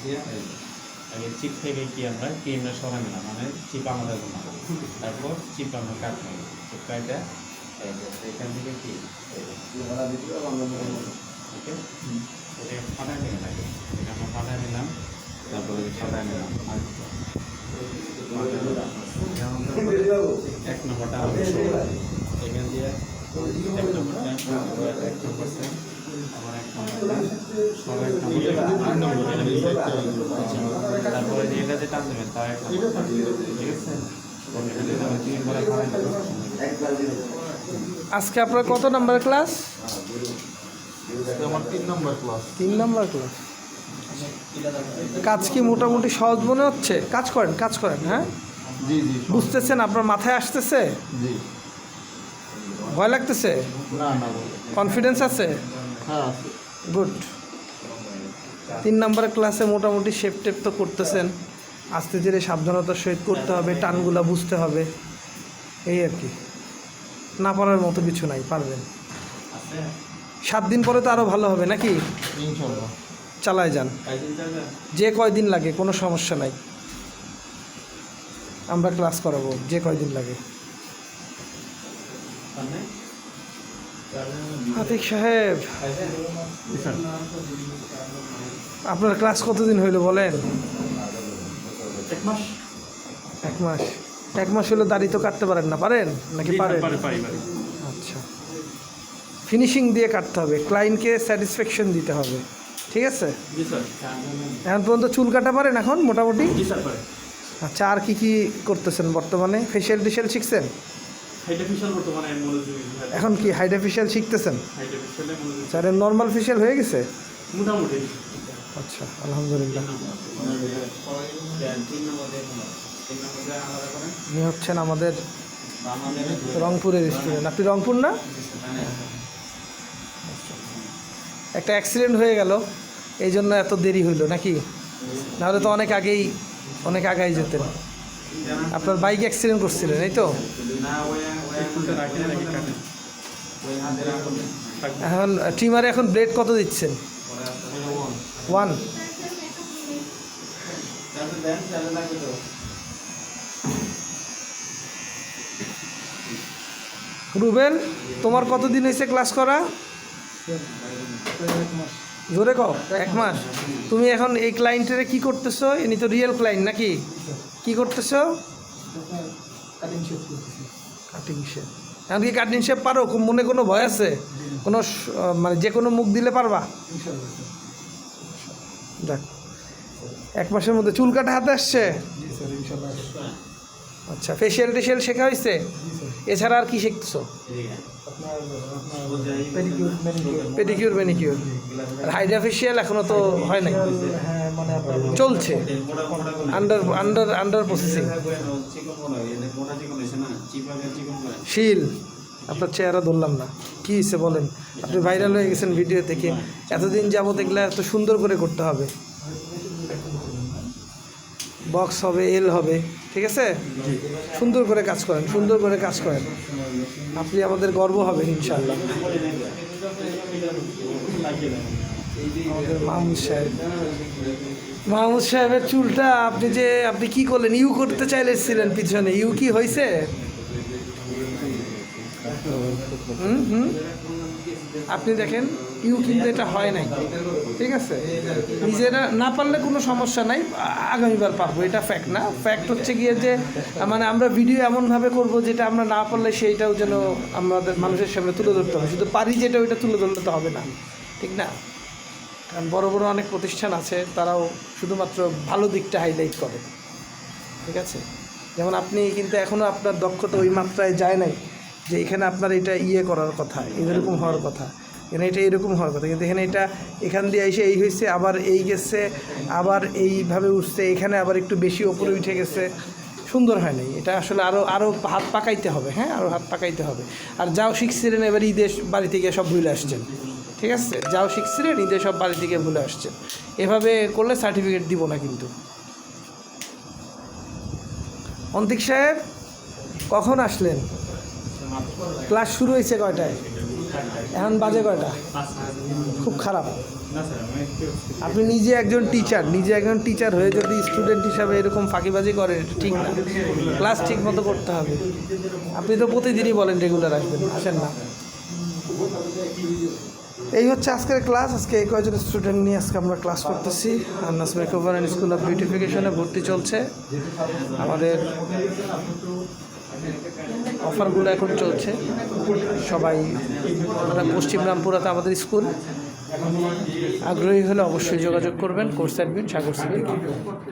দিয়ে আগে চিপ থেকে কি আমরা ক্রিমটা সরাই নিলাম, মানে চিপ আমাদের জন্য। তারপর চিপ আমরা কাটলাম, চিপ কাটে এখান থেকে কি ওকে এটা ফাটাই নিয়ে লাগে, এটা আমরা ফাটাই নিলাম, তারপরে ফাটাই নিলাম। আর এক নম্বরটা এখান দিয়ে এক নম্বরটা আমার এক নম্বর তারপরে এটা যে টান দেবেন তার একটা, ঠিক আছে। আজকে আপনার কত নাম্বার ক্লাস? আমার 3 নম্বর ক্লাস। 3 number class. কাজ কি মোটামুটি সহজ মনে হচ্ছে? কাজ করেন হ্যাঁ, জি জি বুঝতেছেন? আপনার মাথায় আসতেছে? জি। ভয় লাগতেছে? না না, কনফিডেন্স আছে? হ্যাঁ আছে। গুড। 3 নাম্বারের ক্লাসে মোটামুটি শেপ টেপ তো করতেছেন, আস্তে ধীরে সাবধানতার সহিত করতে হবে, টানগুলা বুঝতে হবে, এই আর কি। না পারার মতো কিছু নাই, পারবেন। 7 দিন পরে তো আরও ভালো হবে নাকি? ইনশাআল্লাহ। চালায় যান, যে কয়দিন লাগে কোনো সমস্যা নাই, আমরা ক্লাস করাবো যে কয়দিন লাগে। আতিক সাহেব, আপনার ক্লাস কতদিন হইল বলেন? 1 মাস। 1 মাস হলো। দাড়ি তো কাটতে পারেন না, পারেন নাকি? পারেন। আচ্ছা, ফিনিশিং দিয়ে কাটতে হবে, ক্লায়েন্টকে স্যাটিসফ্যাকশন দিতে হবে, ঠিক আছে। এখন পর্যন্ত চুল কাটা পারেন এখন মোটামুটি? আচ্ছা, আর কি করতেছেন বর্তমানে? ফেশিয়াল টিশিয়াল শিখছেন? এখন কি হাইড্রা ফেশিয়াল শিখতেছেন? স্যার নর্মাল ফেশিয়াল হয়ে গেছে মোটামুটি। আচ্ছা, আলহামদুলিল্লাহ। উনি হচ্ছেন আমাদের রংপুরের স্টুডেন্ট। আপনি রংপুর না? একটা অ্যাক্সিডেন্ট হয়ে গেল, এই জন্য এত দেরি হইল নাকি? নাহলে তো অনেক আগাই যেতেন। আপনার বাইক অ্যাক্সিডেন্ট করছিলেন, এই তো? এখন ট্রিমারে এখন ব্লেড কত দিচ্ছেন? 1। রুবেল, তোমার কতদিন হয়েছে ক্লাস করা? জোরে কও। 1 মাস। তুমি এখন এই ক্লায়েন্টের কি করতেছো? ইনি তো রিয়েল ক্লায়েন্ট নাকি? কি করতেছো? Cutting shape. এখন কি কাটিং শেপ পারো? মনে কোনো ভয় আছে? কোনো মানে যে কোনো মুখ দিলে পারবা? যাক, 1 মাসের মধ্যে চুল কাটা হাতে আসছে? আচ্ছা, ফেশিয়াল টেশিয়াল শেখা হয়েছে? এছাড়া আর কি শিখতেছো? Pedicure manicure. আর হাইড্রা ফেশিয়াল এখনো তো হয় নাই, চলছে, আন্ডার প্রসেসিং। শিল, আপনার চেহারা ধরলাম না, কী হয়েছে বলেন? আপনি ভাইরাল হয়ে গেছেন ভিডিও থেকে, এতদিন যাবত এগুলো এত সুন্দর করে করতে হবে। বক্স হবে, এল হবে, ঠিক আছে? সুন্দর করে কাজ করেন, আপনি আমাদের গর্ব হবেন ইনশাআল্লাহ। মাহমুদ সাহেবের চুলটা আপনি কি করলেন? ইউ করতে চাইলেছিলেন পিছনে, ইউ কি হয়েছে? আপনি দেখেন, ইউ কিন্তু এটা হয় নাই, ঠিক আছে? নিজেরা না পারলে কোনো সমস্যা নাই, আগামীবার পারবো, এটা ফ্যাক্ট না। ফ্যাক্ট হচ্ছে গিয়ে যে মানে আমরা ভিডিও এমনভাবে করব যেটা আমরা না পারলে সেইটাও যেন আমাদের মানুষের সামনে তুলে ধরতে হবে। শুধু পারি যেটা ওইটা তুলে ধরলে তো হবে না, ঠিক না? কারণ বড় বড় অনেক প্রতিষ্ঠান আছে, তারাও শুধুমাত্র ভালো দিকটা হাইলাইট করে, ঠিক আছে? যেমন আপনি কিন্তু এখনও আপনার দক্ষতা ওই মাত্রায় যায় নাই যে এখানে আপনার এটা করার কথা, এরকম হওয়ার কথা, এখানে এটা এরকম হওয়ার কথা, কিন্তু এখানে এটা এখান দিয়ে এসে এই হয়েছে, আবার এই গেছে, আবার এইভাবে উঠছে, এখানে আবার একটু বেশি ওপরে উঠে গেছে, সুন্দর হয় নাই। এটা আসলে আরও হাত পাকাইতে হবে, হ্যাঁ, আরও হাত পাকাইতে হবে। আর যাও শিখছিলেন, এবার ঈদের বাড়ি থেকে সব ভুলে আসছেন, ঠিক আছে? যাও শিখছিলেন, ঈদের সব বাড়ি থেকে ভুলে আসছেন। এভাবে করলে সার্টিফিকেট দিব না কিন্তু। অন্তিক সাহেব, কখন আসলেন? ক্লাস শুরু হয়েছে কয়টায়? এখন বাজে কয়টা? খুব খারাপ। না স্যার আমি একটু আপনি নিজে একজন টিচার হয়ে যদি স্টুডেন্ট হিসাবে এরকম ফাঁকিবাজি করেন এটা ঠিক না। ক্লাস ঠিক মতো করতে হবে। আপনি তো প্রতিদিনই বলেন রেগুলার আসেন না। এই হচ্ছে আজকের ক্লাস। আজকে এই কয়েকজন স্টুডেন্ট নিয়ে আজকে আমরা ক্লাস করতেছি। আন্নাস মেকওভার অ্যান্ড স্কুল অফ বিউটিফিকেশনে ভর্তি চলছে। আমাদের অফারগুলো এখন চলছে। সবাই পশ্চিম রামপুরাতে আমাদের স্কুল। আগ্রহী হলে অবশ্যই যোগাযোগ করবেন। কোর্স অ্যাডমিন সাগর সিদ্দিকী।